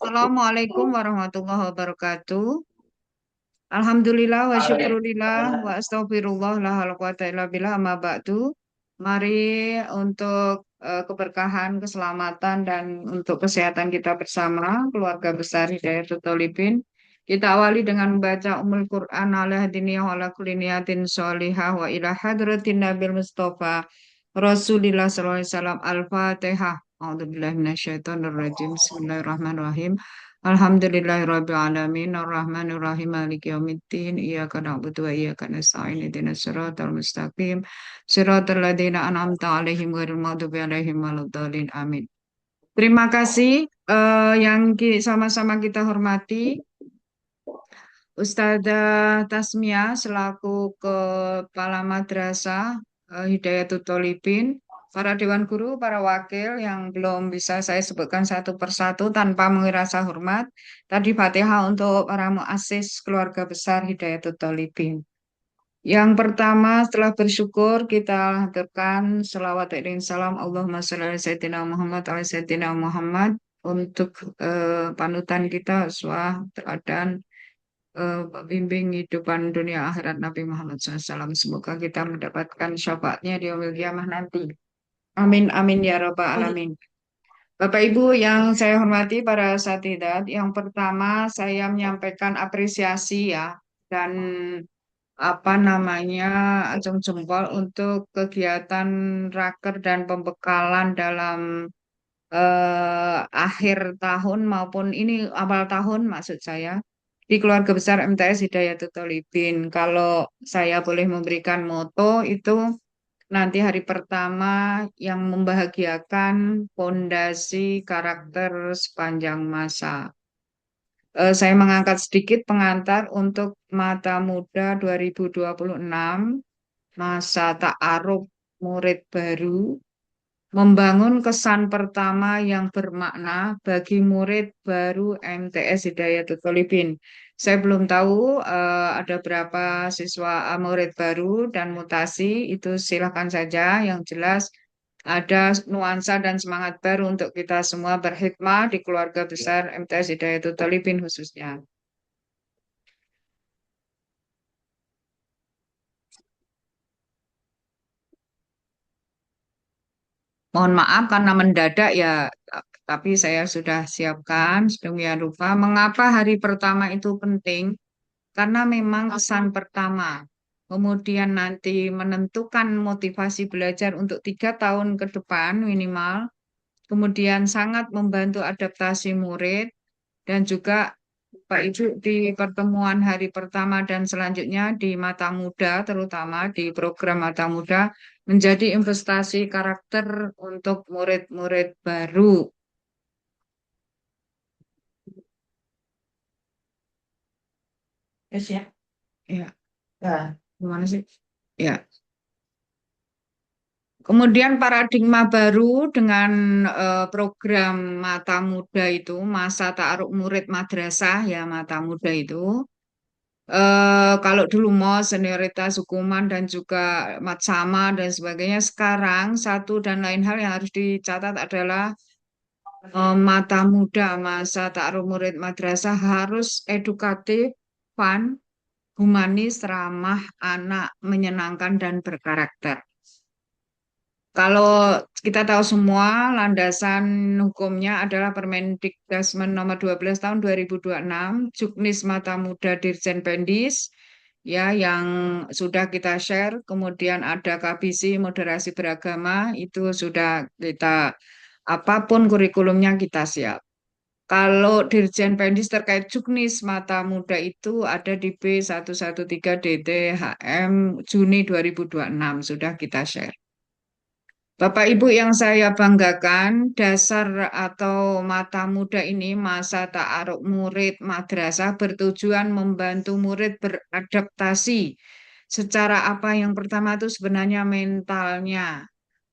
Assalamualaikum warahmatullahi wabarakatuh. Alhamdulillah wa syukurillah wa astagfirullah la hawla wa quwata illa billah amma ba'du. Mari untuk keberkahan, keselamatan dan untuk kesehatan kita bersama keluarga besar Hidayatul Thalibin. Kita awali dengan membaca Ummul Quran ala hadiniyah wa ala kulli niyatin sholihah wa ila hadratin Nabil Mustafa Rasulillah sallallahu alaihi wasallam Al-Fatihah. A'udzubillahi minasyaitonir rajim. Bismillahirrahmanirrahim. Alhamdulillahirabbil alamin arrahmanir rahim maliki yaumiddin iyyaka na'budu wa iyyaka nasta'in ihdinas siratal mustaqim siratal ladzina an'amta 'alaihim ghairil maghdubi 'alaihim waladdallin amin. Terima kasih yang sama-sama kita hormati Ustazah Tasmia selaku Kepala Madrasah Hidayatul Thalibin, para Dewan Guru, para wakil yang belum bisa saya sebutkan satu persatu tanpa mengira rasa hormat. Tadi Fatihah untuk para muassis keluarga besar Hidayatul Thalibin. Yang pertama setelah bersyukur kita haturkan selawat dan salam Allahumma sholli ala sayyidina Muhammad ala sayyidina Muhammad untuk panutan kita uswah teladan bimbing kehidupan dunia akhirat Nabi Muhammad SAW. Semoga kita mendapatkan syafaatnya di yaumil kiamah nanti. Amin, amin ya rabbal alamin. Bapak Ibu yang saya hormati para asatidzah, yang pertama saya menyampaikan apresiasi ya dan apa namanya acung jempol untuk kegiatan raker dan pembekalan dalam akhir tahun maupun ini awal tahun maksud saya di keluarga besar MTS Hidayatul Thalibin. Kalau saya boleh memberikan moto itu nanti hari pertama yang membahagiakan fondasi karakter sepanjang masa. Saya mengangkat sedikit pengantar untuk Mata Muda 2026, masa ta'aruf murid baru, membangun kesan pertama yang bermakna bagi murid baru MTS Hidayatul Thalibin. Saya belum tahu ada berapa siswa murid baru dan mutasi, itu silakan saja. Yang jelas ada nuansa dan semangat baru untuk kita semua berkhidmat di keluarga besar MTS Hidayatul Thalibin khususnya. Mohon maaf karena mendadak ya, tapi saya sudah siapkan sedemikian rupa. Mengapa hari pertama itu penting? Karena memang kesan pertama. Kemudian nanti menentukan motivasi belajar untuk 3 tahun ke depan minimal. Kemudian sangat membantu adaptasi murid dan juga Pak Ibu di pertemuan hari pertama dan selanjutnya di Mata Muda, terutama di program Mata Muda, menjadi investasi karakter untuk murid-murid baru. Yes, ya. Ya, gimana sih? Ya. Kemudian paradigma baru dengan program Mata Muda itu, masa ta'aruf murid madrasah ya Mata Muda itu. Kalau dulu MOS, senioritas, hukuman, dan juga mat sama dan sebagainya, sekarang satu dan lain hal yang harus dicatat adalah mata muda, masa ta'aruf murid madrasah harus edukatif, fun, humanis, ramah, anak, menyenangkan, dan berkarakter. Kalau kita tahu semua, landasan hukumnya adalah Permendikbud nomor 12 tahun 2026, Juknis Mata Muda Dirjen Pendis, ya yang sudah kita share. Kemudian ada KBC moderasi beragama, itu sudah kita apapun kurikulumnya kita siap. Kalau Dirjen Pendis terkait Juknis Mata Muda itu ada di B113 DT HM Juni 2026, sudah kita share. Bapak Ibu yang saya banggakan, dasar atau mata muda ini masa ta'aruf murid madrasah bertujuan membantu murid beradaptasi. Secara apa yang pertama itu sebenarnya mentalnya,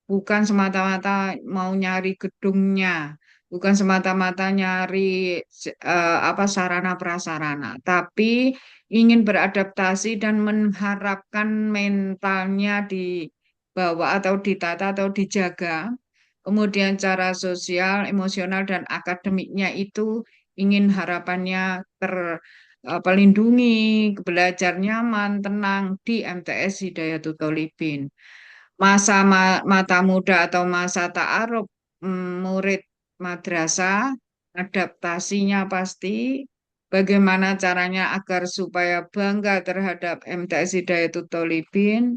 bukan semata-mata mau nyari gedungnya, bukan semata-mata nyari apa sarana prasarana, tapi ingin beradaptasi dan mengharapkan mentalnya dibawa atau ditata atau dijaga. Kemudian cara sosial, emosional, dan akademiknya itu ingin harapannya terlindungi, belajar nyaman, tenang di MTS Hidayatul Tholibin. Mata muda atau masa ta'aruf murid madrasah, adaptasinya pasti, bagaimana caranya agar supaya bangga terhadap MTS Hidayatul Tholibin,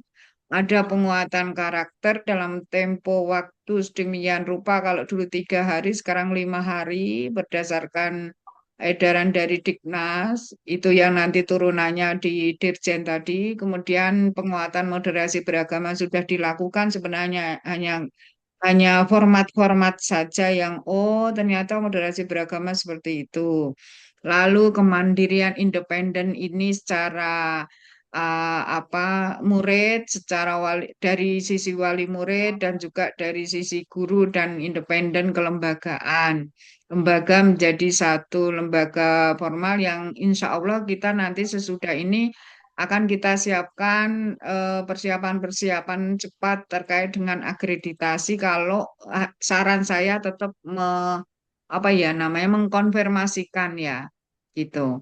ada penguatan karakter dalam tempo waktu sedemikian rupa. Kalau dulu 3 hari, sekarang 5 hari, berdasarkan edaran dari Dignas, itu yang nanti turunannya di Dirjen tadi. Kemudian penguatan moderasi beragama sudah dilakukan, sebenarnya hanya format-format saja yang ternyata moderasi beragama seperti itu. Lalu kemandirian independen ini secara murid, secara dari sisi wali murid dan juga dari sisi guru dan independen kelembagaan. Lembaga menjadi satu lembaga formal yang insya Allah kita nanti sesudah ini akan kita siapkan persiapan-persiapan cepat terkait dengan akreditasi. Kalau saran saya tetap apa ya namanya mengkonfirmasikan ya gitu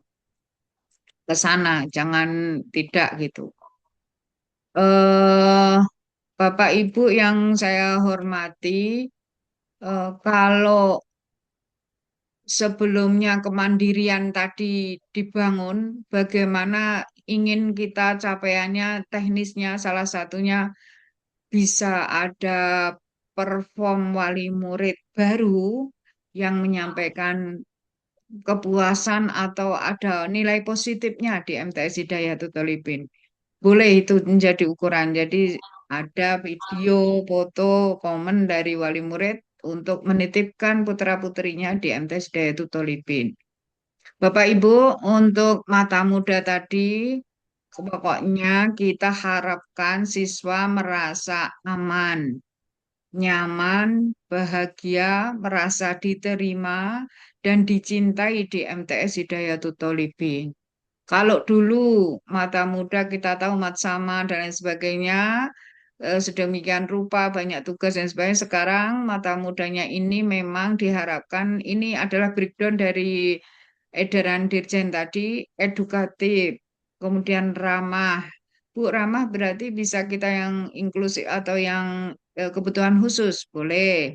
ke sana, jangan tidak gitu. eh Bapak Ibu yang saya hormati, kalau sebelumnya kemandirian tadi dibangun, bagaimana ingin kita capaiannya teknisnya salah satunya bisa ada perform wali murid baru yang menyampaikan kepuasan atau ada nilai positifnya di MTS Hidayatul Tholibin. Boleh itu menjadi ukuran. Jadi ada video, foto, komen dari wali murid untuk menitipkan putra-putrinya di MTS Hidayatul Tholibin. Bapak Ibu, untuk mata muda tadi, pokoknya kita harapkan siswa merasa aman, nyaman, bahagia, merasa diterima, dan dicintai di MTS Hidayatul Tholibin. Kalau dulu mata muda kita tahu mat sama dan lain sebagainya, sedemikian rupa banyak tugas dan sebagainya. Sekarang mata mudanya ini memang diharapkan ini adalah breakdown dari edaran Dirjen tadi, edukatif, kemudian ramah. Bu, ramah berarti bisa kita yang inklusif atau yang kebutuhan khusus, boleh.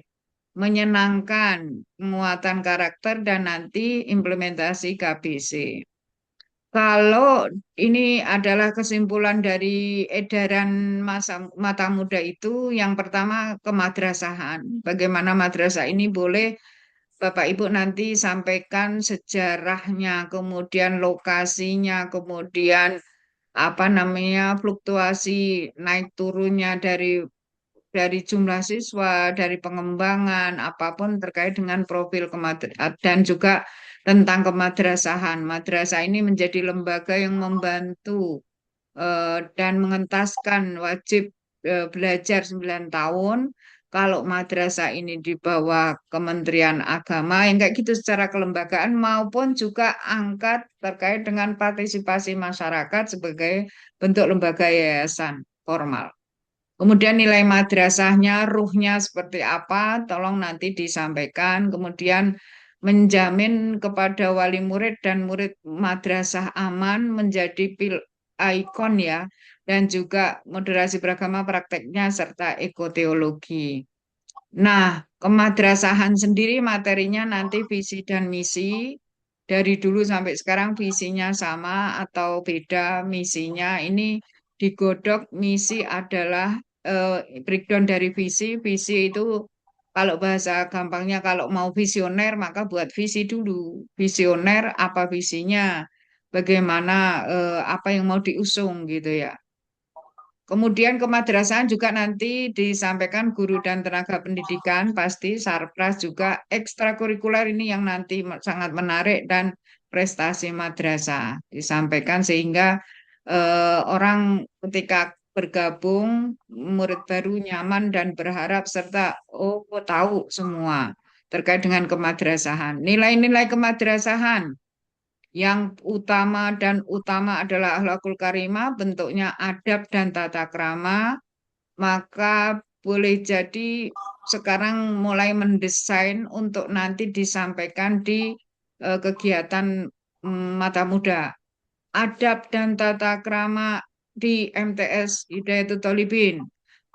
Menyenangkan, penguatan karakter, dan nanti implementasi KBC. Kalau ini adalah kesimpulan dari edaran mata muda itu, yang pertama kemadrasahan. Bagaimana madrasah ini boleh Bapak Ibu nanti sampaikan sejarahnya, kemudian lokasinya, kemudian apa namanya fluktuasi naik turunnya dari jumlah siswa, dari pengembangan, apapun terkait dengan profil dan juga tentang kemadrasahan. Madrasah ini menjadi lembaga yang membantu dan mengentaskan wajib belajar 9 tahun. Kalau madrasah ini di bawah Kementerian Agama, yang kayak gitu secara kelembagaan maupun juga angkat terkait dengan partisipasi masyarakat sebagai bentuk lembaga yayasan formal. Kemudian nilai madrasahnya, ruhnya seperti apa, tolong nanti disampaikan. Kemudian menjamin kepada wali murid dan murid madrasah aman menjadi ikon ya, dan juga moderasi beragama prakteknya serta ekoteologi. Nah, kemadrasahan sendiri materinya nanti visi dan misi. Dari dulu sampai sekarang visinya sama atau beda misinya. Ini digodok misi adalah breakdown dari visi. Visi itu kalau bahasa gampangnya kalau mau visioner maka buat visi dulu. Visioner apa visinya? Bagaimana apa yang mau diusung gitu ya. Kemudian kemadrasahan juga nanti disampaikan guru dan tenaga pendidikan, pasti sarpras juga ekstrakurikuler ini yang nanti sangat menarik dan prestasi madrasah disampaikan sehingga orang ketika bergabung murid baru nyaman dan berharap serta tahu semua terkait dengan kemadrasahan. Nilai-nilai kemadrasahan yang utama adalah akhlakul karimah, bentuknya adab dan tata krama, maka boleh jadi sekarang mulai mendesain untuk nanti disampaikan di kegiatan mata muda. Adab dan tata krama di MTS Hidayatul Thalibin,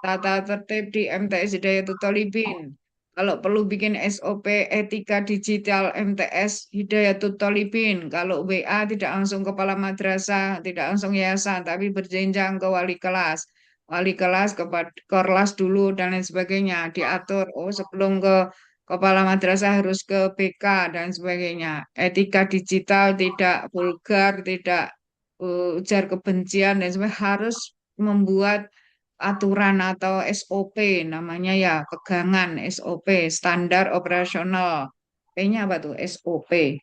tata tertib di MTS Hidayatul Thalibin. Kalau perlu bikin SOP etika digital MTS Hidayatul Thalibin. Kalau WA tidak langsung kepala madrasah, tidak langsung yayasan, tapi berjenjang ke wali kelas. Wali kelas ke korlas dulu dan lain sebagainya. Diatur, oh sebelum ke kepala madrasah harus ke BK dan sebagainya. Etika digital tidak vulgar, tidak ujar kebencian dan sebagainya harus membuat aturan atau SOP namanya ya pegangan SOP standar operasional. P-nya apa tuh? SOP.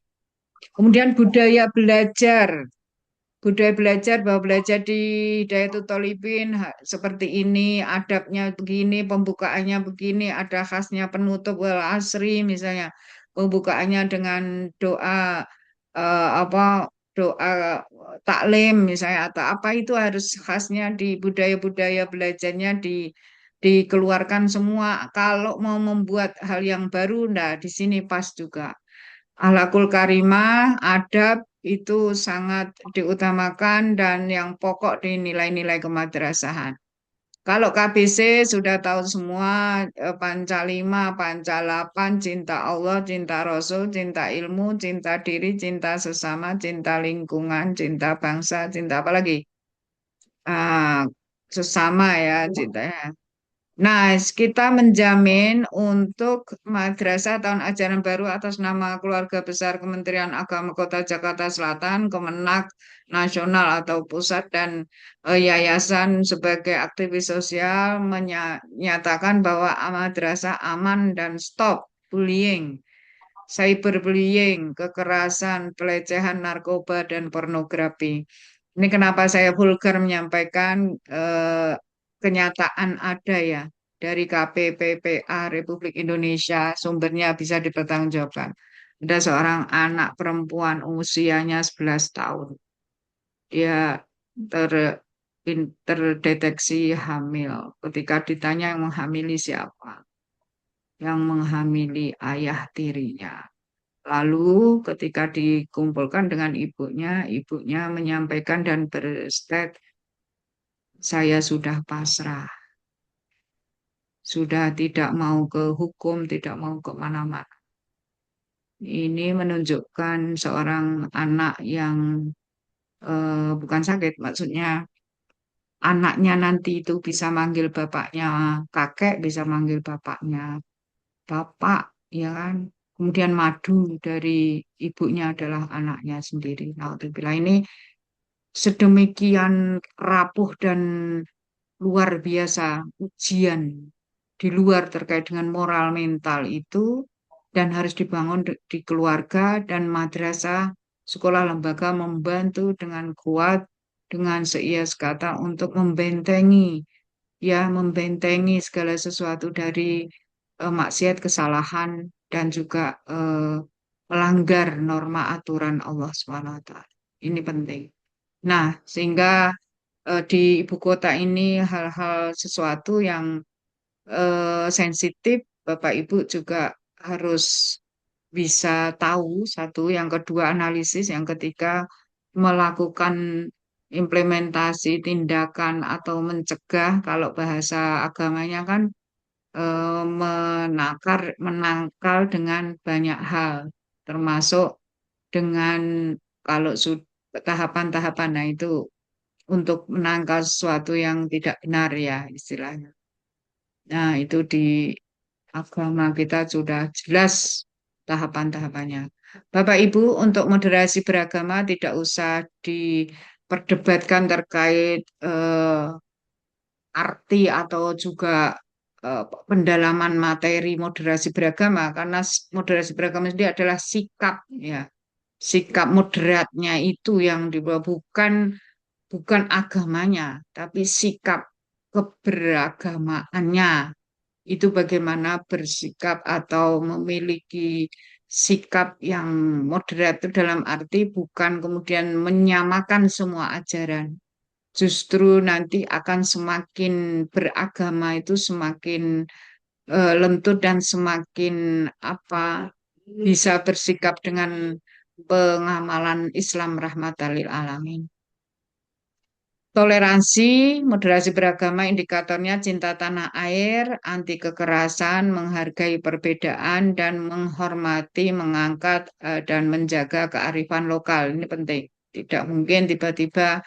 Kemudian budaya belajar bahwa belajar di Hidayatul Thalibin seperti ini, adabnya begini, pembukaannya begini, ada khasnya penutup wal asri misalnya. Pembukaannya dengan doa apa doa taklim misalnya atau apa itu harus khasnya di budaya-budaya belajarnya dikeluarkan semua. Kalau mau membuat hal yang baru, nah di sini pas juga. Akhlakul karimah, adab itu sangat diutamakan dan yang pokok di nilai-nilai kemadrasahan. Kalau KBC sudah tahu semua Pancalima, Pancalapan, cinta Allah, cinta Rasul, cinta ilmu, cinta diri, cinta sesama, cinta lingkungan, cinta bangsa, cinta apa lagi? Ah, sesama ya cintanya. Nah, kita menjamin untuk madrasah tahun ajaran baru atas nama Keluarga Besar Kementerian Agama Kota Jakarta Selatan, Kemenak Nasional atau Pusat dan Yayasan sebagai aktivis sosial menyatakan bahwa madrasah aman dan stop bullying, cyberbullying, kekerasan, pelecehan narkoba dan pornografi. Ini kenapa saya vulgar menyampaikan kenyataan ada ya dari KPPPA Republik Indonesia, sumbernya bisa dipertanggungjawabkan. Ada seorang anak perempuan usianya 11 tahun. Dia ter, terdeteksi hamil. Ketika ditanya yang menghamili siapa? Yang menghamili ayah tirinya. Lalu ketika dikumpulkan dengan ibunya, ibunya menyampaikan dan berstek, saya sudah pasrah, sudah tidak mau ke hukum, tidak mau ke mana-mana. Ini menunjukkan seorang anak yang bukan sakit, maksudnya anaknya nanti itu bisa manggil bapaknya kakek, bisa manggil bapaknya bapak, ya kan? Kemudian madu dari ibunya adalah anaknya sendiri. Nah, ini sedemikian rapuh dan luar biasa ujian di luar terkait dengan moral mental itu dan harus dibangun di keluarga dan madrasah sekolah lembaga membantu dengan kuat dengan seias kata untuk membentengi segala sesuatu dari maksiat kesalahan dan juga melanggar norma aturan Allah SWT. Ini penting. Nah, sehingga di ibu kota ini hal-hal sesuatu yang sensitif, Bapak Ibu juga harus bisa tahu satu, yang kedua analisis, yang ketiga melakukan implementasi tindakan atau mencegah kalau bahasa agamanya kan menangkal dengan banyak hal, termasuk dengan kalau tahapan-tahapan, nah itu untuk menangkal sesuatu yang tidak benar ya istilahnya. Nah, itu di agama kita sudah jelas tahapan-tahapannya. Bapak Ibu, untuk moderasi beragama tidak usah diperdebatkan terkait arti atau juga pendalaman materi moderasi beragama, karena moderasi beragama ini adalah sikap ya, sikap moderatnya itu yang dibawa bukan agamanya, tapi sikap keberagamaannya. Itu bagaimana bersikap atau memiliki sikap yang moderat itu dalam arti bukan kemudian menyamakan semua ajaran. Justru nanti akan semakin beragama itu semakin lentut dan semakin apa bisa bersikap dengan pengamalan Islam rahmatan lil alamin. Toleransi, moderasi beragama indikatornya cinta tanah air, anti kekerasan, menghargai perbedaan, dan menghormati, mengangkat, dan menjaga kearifan lokal. Ini penting. Tidak mungkin tiba-tiba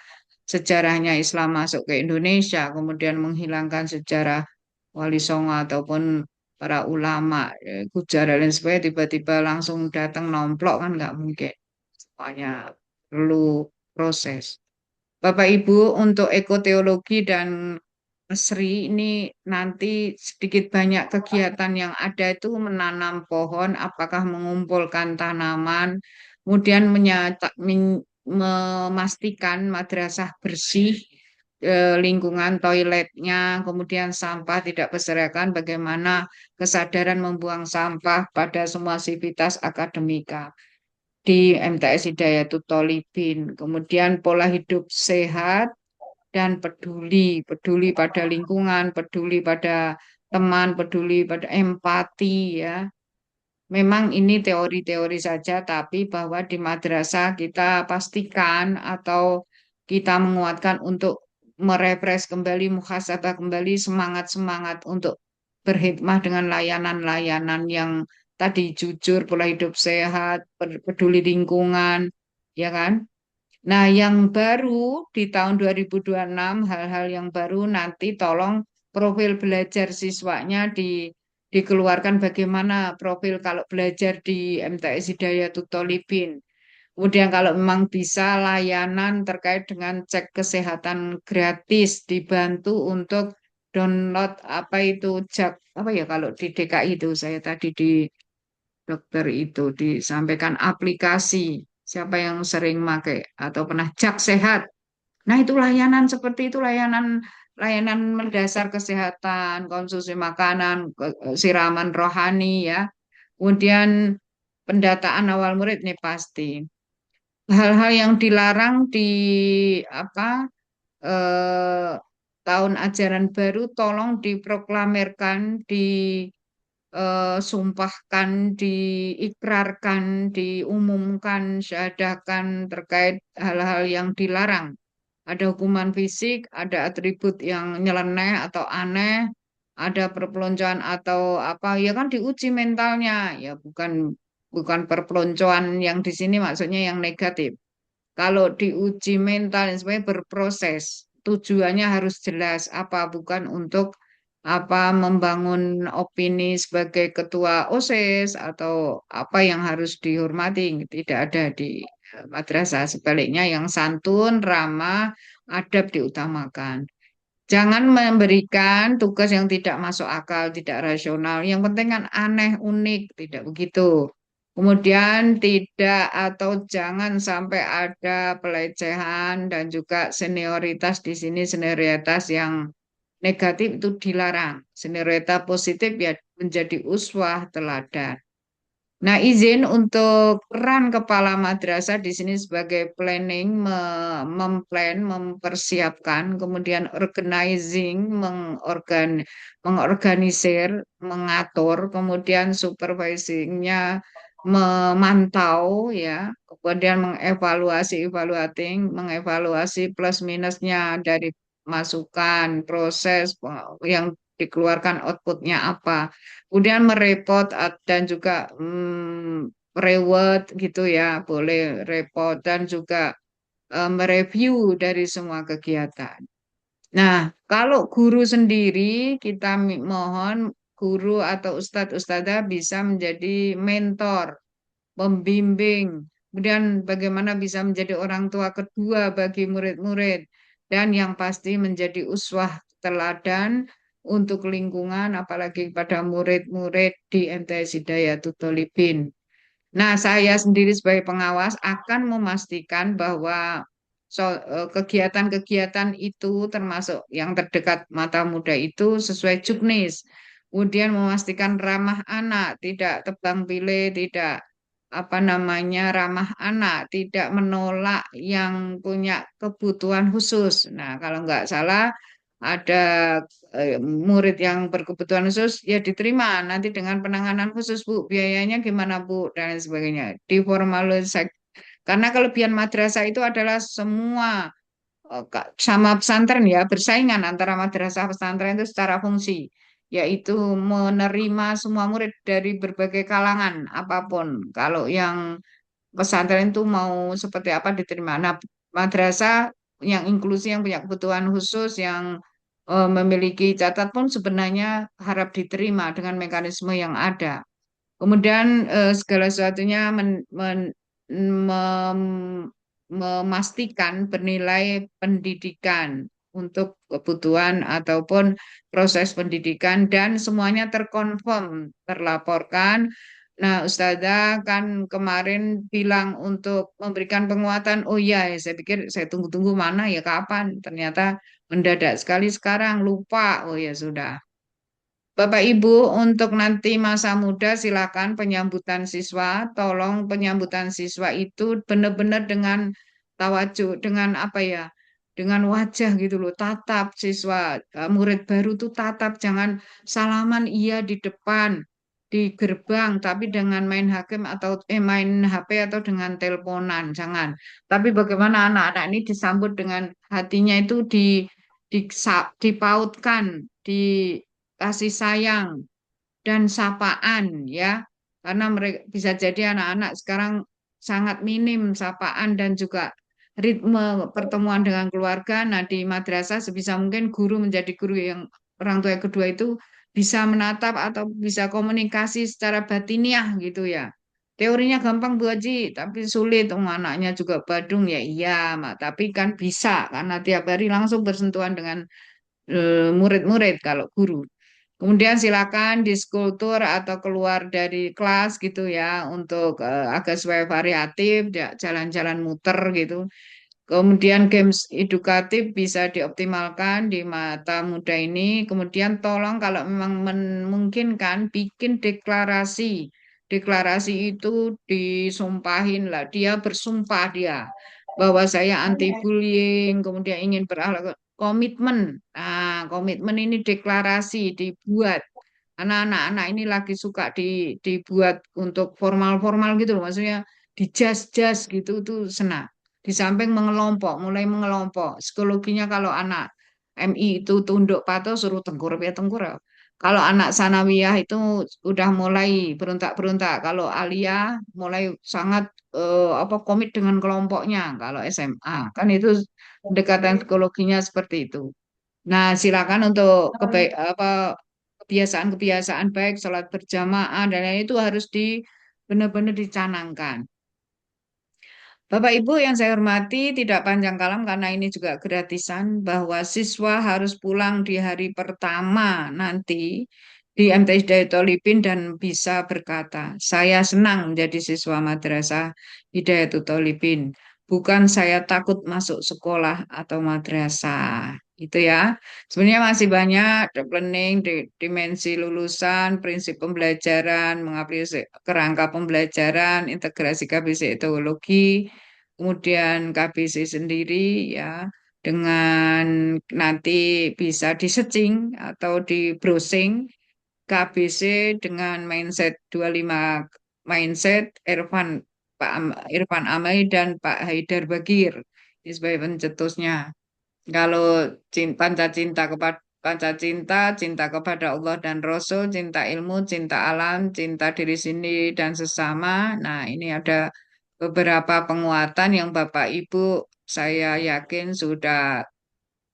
sejarahnya Islam masuk ke Indonesia, kemudian menghilangkan sejarah Wali Songo ataupun para ulama, Gujar dan lain sebagainya, tiba-tiba langsung datang nomplok kan nggak mungkin. Semuanya perlu proses. Bapak Ibu, untuk ekoteologi dan Sri ini nanti sedikit banyak kegiatan yang ada itu menanam pohon, apakah mengumpulkan tanaman, kemudian memastikan madrasah bersih, lingkungan toiletnya, kemudian sampah tidak berserakan, bagaimana kesadaran membuang sampah pada semua aktivitas akademika di MTS Hidayatul Tholibin, kemudian pola hidup sehat dan peduli, peduli pada lingkungan, peduli pada teman, peduli pada empati ya. Memang ini teori-teori saja, tapi bahwa di madrasah kita pastikan atau kita menguatkan untuk merefresh kembali, muhasabah kembali semangat-semangat untuk berkhidmah dengan layanan-layanan yang tadi jujur, pola hidup sehat, peduli lingkungan, ya kan? Nah, yang baru di tahun 2026, hal-hal yang baru nanti tolong profil belajar siswanya dikeluarkan bagaimana profil kalau belajar di MTS Hidayatul Tholibin. Kemudian kalau memang bisa layanan terkait dengan cek kesehatan gratis dibantu untuk download apa itu apa ya kalau di DKI itu saya tadi di dokter itu disampaikan aplikasi siapa yang sering pakai atau pernah jak sehat. Nah, itu layanan seperti itu layanan layanan mendasar kesehatan, konsumsi makanan, siraman rohani ya. Kemudian pendataan awal murid nih pasti. Hal-hal yang dilarang di apa eh, tahun ajaran baru tolong diproklamirkan, sumpahkan, diikrarkan, diumumkan, syahadahkan terkait hal-hal yang dilarang. Ada hukuman fisik, ada atribut yang nyeleneh atau aneh, ada perpeloncoan atau apa, ya kan diuji mentalnya, ya bukan bukan perpeloncoan yang di sini maksudnya yang negatif. Kalau diuji mental dan sebagainya berproses, tujuannya harus jelas apa bukan untuk apa membangun opini sebagai ketua OSIS atau apa yang harus dihormati tidak ada di madrasah. Sebaliknya yang santun, ramah, adab diutamakan. Jangan memberikan tugas yang tidak masuk akal, tidak rasional. Yang penting kan aneh, unik, tidak begitu. Kemudian tidak atau jangan sampai ada pelecehan dan juga senioritas di sini senioritas yang negatif itu dilarang. Senioritas positif ya menjadi uswah teladan. Nah, izin untuk peran kepala madrasah di sini sebagai planning, memplan, mempersiapkan, kemudian organizing, mengorganisir, mengatur, kemudian supervisingnya memantau, ya, kemudian mengevaluasi, evaluating, mengevaluasi plus minusnya dari masukan, proses yang dikeluarkan outputnya apa. Kemudian merepot dan juga reward gitu ya, boleh repot dan juga mereview dari semua kegiatan. Nah, kalau guru sendiri kita mohon guru atau ustadz ustadzah bisa menjadi mentor, pembimbing, kemudian bagaimana bisa menjadi orang tua kedua bagi murid-murid dan yang pasti menjadi uswah teladan untuk lingkungan apalagi pada murid-murid di MTS Hidayatul Tholibin. Nah, saya sendiri sebagai pengawas akan memastikan bahwa kegiatan-kegiatan itu termasuk yang terdekat mata muda itu sesuai juknis. Kemudian memastikan ramah anak, tidak tebang pilih, tidak apa namanya ramah anak, tidak menolak yang punya kebutuhan khusus. Nah, kalau nggak salah ada murid yang berkebutuhan khusus, ya diterima nanti dengan penanganan khusus Bu. Biayanya gimana Bu dan lain sebagainya. Diformalisasi. Karena kelebihan madrasah itu adalah semua sama pesantren ya bersaingan antara madrasah pesantren itu secara fungsi, yaitu menerima semua murid dari berbagai kalangan apapun. Kalau yang pesantren itu mau seperti apa diterima. Nah, madrasah yang inklusi, yang punya kebutuhan khusus, yang memiliki catat pun sebenarnya harap diterima dengan mekanisme yang ada. Kemudian segala sesuatunya memastikan bernilai pendidikan untuk kebutuhan ataupun proses pendidikan dan semuanya terkonfirm, terlaporkan. Nah, Ustazah kan kemarin bilang untuk memberikan penguatan. Oh iya, ya, saya pikir saya tunggu-tunggu mana ya kapan. Ternyata mendadak sekali sekarang lupa. Oh ya sudah. Bapak Ibu, untuk nanti masa muda silakan penyambutan siswa, tolong penyambutan siswa itu benar-benar dengan tawajuk, dengan apa ya, dengan wajah gitu loh, tatap siswa, murid baru tuh tatap, jangan salaman iya di depan, di gerbang, tapi dengan main hakim atau main HP atau dengan teleponan, jangan. Tapi bagaimana anak-anak ini disambut dengan hatinya itu dipautkan, kasih sayang dan sapaan ya, karena mereka bisa jadi anak-anak sekarang sangat minim sapaan dan juga ritme pertemuan dengan keluarga. Nah, di madrasah sebisa mungkin guru menjadi guru yang orang tua yang kedua itu bisa menatap atau bisa komunikasi secara batiniah gitu ya. Teorinya gampang Bu Haji, tapi sulit. Anaknya juga Badung ya iya, tapi kan bisa karena tiap hari langsung bersentuhan dengan murid-murid kalau guru. Kemudian silakan diskultur atau keluar dari kelas gitu ya untuk agak sesuai variatif, ya, jalan-jalan muter gitu. Kemudian games edukatif bisa dioptimalkan di mata muda ini. Kemudian tolong kalau memang memungkinkan bikin deklarasi. Deklarasi itu disumpahin lah. Dia bersumpah dia bahwa saya anti bullying, kemudian ingin berakhlak komitmen. Nah, komitmen ini deklarasi dibuat. Anak-anak ini lagi suka dibuat untuk formal-formal gitu loh. Maksudnya di jas-jas gitu tuh senang. Di samping mengelompok, mulai mengelompok. Psikologinya kalau anak MI itu tunduk patuh suruh tengkurap ya tengkurap. Kalau anak sanawiyah itu udah mulai berontak-berontak. Kalau Alia mulai sangat apa komit dengan kelompoknya. Kalau SMA kan itu pendekatan psikologinya seperti itu. Nah, silakan untuk apa kebiasaan-kebiasaan baik, sholat berjamaah dan lain itu harus benar-benar dicanangkan. Bapak Ibu yang saya hormati, tidak panjang kalam karena ini juga gratisan bahwa siswa harus pulang di hari pertama nanti di MTS Hidayatullah dan bisa berkata, saya senang menjadi siswa madrasah Hidayatullah. Bukan saya takut masuk sekolah atau madrasah. Itu ya. Sebenarnya masih banyak planning, dimensi lulusan, prinsip pembelajaran, mengaplikasi kerangka pembelajaran, integrasi KBC etologi, kemudian KBC sendiri ya dengan nanti bisa di-searching atau di-browsing KBC dengan mindset 25 mindset Pak Irfan Amai dan Pak Haidar Bagir ini sebagai pencetusnya. Kalau cinta kepada cinta kepada Allah dan Rasul, cinta ilmu, cinta alam, cinta diri sendiri dan sesama. Nah, ini ada beberapa penguatan yang Bapak Ibu saya yakin sudah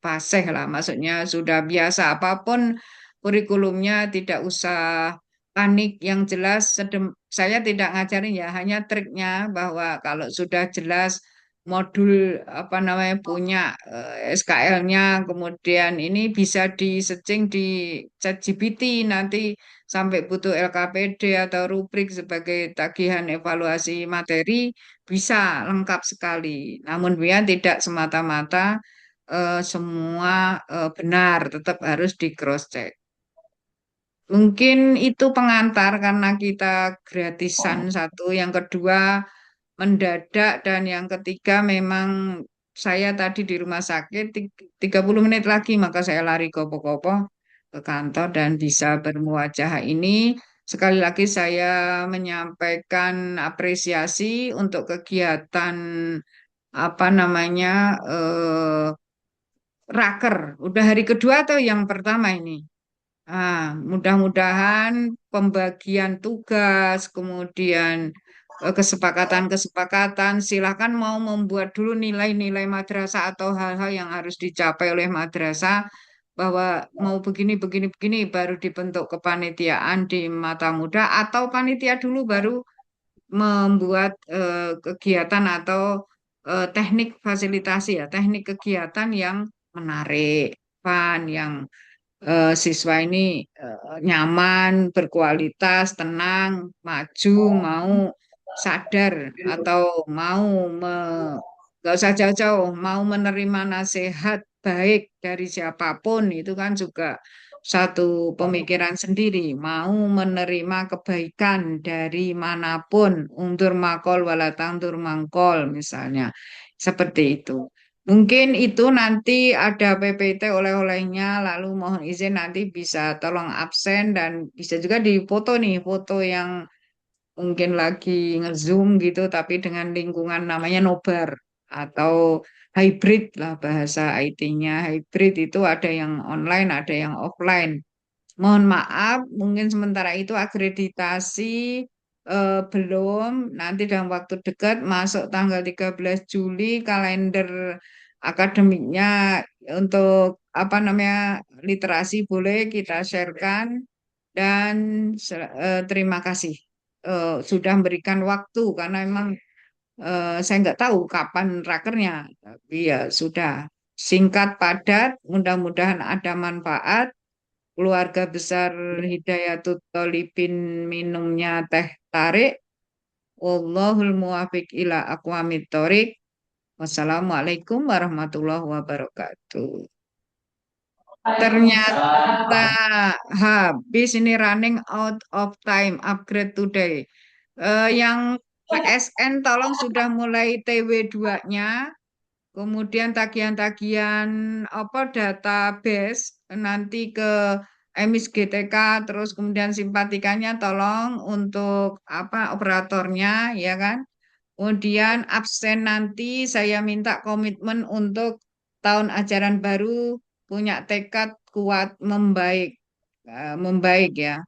fasih lah, maksudnya sudah biasa apapun kurikulumnya tidak usah panik yang jelas saya tidak ngajarin ya hanya triknya bahwa kalau sudah jelas modul apa namanya punya SKL-nya kemudian ini bisa di searching di ChatGPT nanti sampai butuh LKPD atau rubrik sebagai tagihan evaluasi materi bisa lengkap sekali namun dia tidak semata-mata semua benar, tetap harus di cross check. Mungkin itu pengantar karena kita gratisan satu, yang kedua mendadak dan yang ketiga memang saya tadi di rumah sakit 30 menit lagi, maka saya lari kopo-kopo ke kantor dan bisa bermuajah ini. Sekali lagi saya menyampaikan apresiasi untuk kegiatan apa namanya raker. Udah hari kedua atau yang pertama ini? Mudah-mudahan pembagian tugas, kemudian kesepakatan-kesepakatan, silakan mau membuat dulu nilai-nilai madrasah atau hal-hal yang harus dicapai oleh madrasah, bahwa mau begini, begini, begini, baru dibentuk kepanitiaan di Mata Muda, atau panitia dulu baru membuat kegiatan atau teknik fasilitasi ya, teknik kegiatan yang menarik, fun, yang siswa ini nyaman, berkualitas, tenang, maju, mau sadar atau mau nggak usah jauh-jauh, mau menerima nasihat baik dari siapapun itu kan juga satu pemikiran sendiri, mau menerima kebaikan dari manapun, undur makol walatangdur mangkol misalnya, seperti itu. Mungkin itu nanti ada PPT oleh-olehnya, lalu mohon izin nanti bisa tolong absen dan bisa juga difoto nih, foto yang mungkin lagi nge-zoom gitu, tapi dengan lingkungan namanya nobar atau hybrid lah bahasa IT-nya. Hybrid itu ada yang online, ada yang offline. Mohon maaf, mungkin sementara itu akreditasi belum. Nanti dalam waktu dekat masuk tanggal 13 Juli kalender akademiknya untuk apa namanya literasi boleh kita sharekan dan terima kasih sudah memberikan waktu karena memang saya nggak tahu kapan rakernya, tapi ya sudah singkat padat, mudah-mudahan ada manfaat. Keluarga besar Hidayatul Tholibin minumnya teh tarik. Wallahul muwafiq ila aqwamit thoriq. Wassalamualaikum warahmatullahi wabarakatuh. Ternyata habis ini running out of time upgrade today. Yang PSN tolong sudah mulai TW2-nya, kemudian tagihan-tagihan apa database nanti ke emis GTK, terus kemudian simpatikannya tolong untuk apa operatornya ya kan. Kemudian absen nanti saya minta komitmen untuk tahun ajaran baru punya tekad kuat membaik. Membaik ya.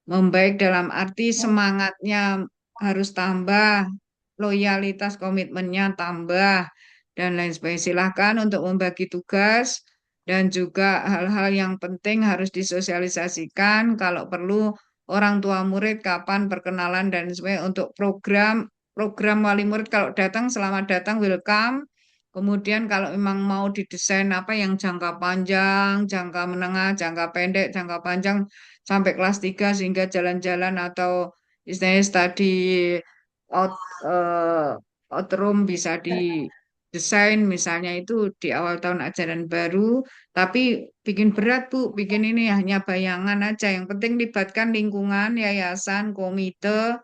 Membaik dalam arti semangatnya harus tambah, loyalitas komitmennya tambah, dan lain sebagainya. Silahkan untuk membagi tugas dan juga hal-hal yang penting harus disosialisasikan. Kalau perlu orang tua murid kapan perkenalan dan sebagainya untuk program wali murid kalau datang selamat datang welcome. Kemudian kalau memang mau didesain apa yang jangka panjang, jangka menengah, jangka pendek, jangka panjang sampai kelas 3 sehingga jalan-jalan atau istilahnya study out, outroom bisa didesain misalnya itu di awal tahun ajaran baru, tapi bikin berat Bu, bikin ini hanya bayangan aja. Yang penting libatkan lingkungan, yayasan, komite,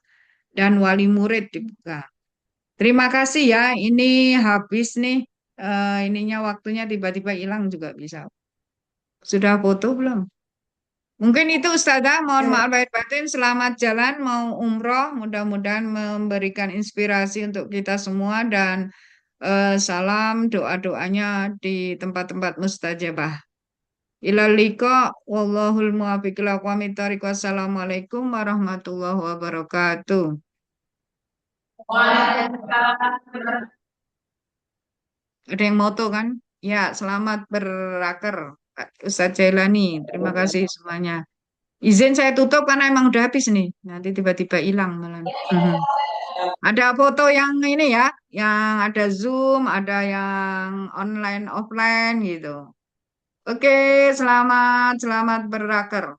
dan wali murid dibuka. Terima kasih ya, ini habis nih ininya waktunya tiba-tiba hilang juga bisa. Sudah foto belum? Mungkin itu Ustazah, mohon maaf lahir batin, selamat jalan mau umroh, mudah-mudahan memberikan inspirasi untuk kita semua dan salam doa-doanya di tempat-tempat mustajabah. Ilal liqa, wallahul muwaffiq ila aqwamit thoriq. Wassalamualaikum warahmatullahi wabarakatuh. Ada yang moto kan? Ya, selamat beraker, Ustaz Jailani. Terima kasih semuanya. Izin saya tutup karena emang udah habis nih. Nanti tiba-tiba hilang malah. Mhm. Ada foto yang ini ya, yang ada Zoom, ada yang online offline gitu. Oke, selamat selamat beraker.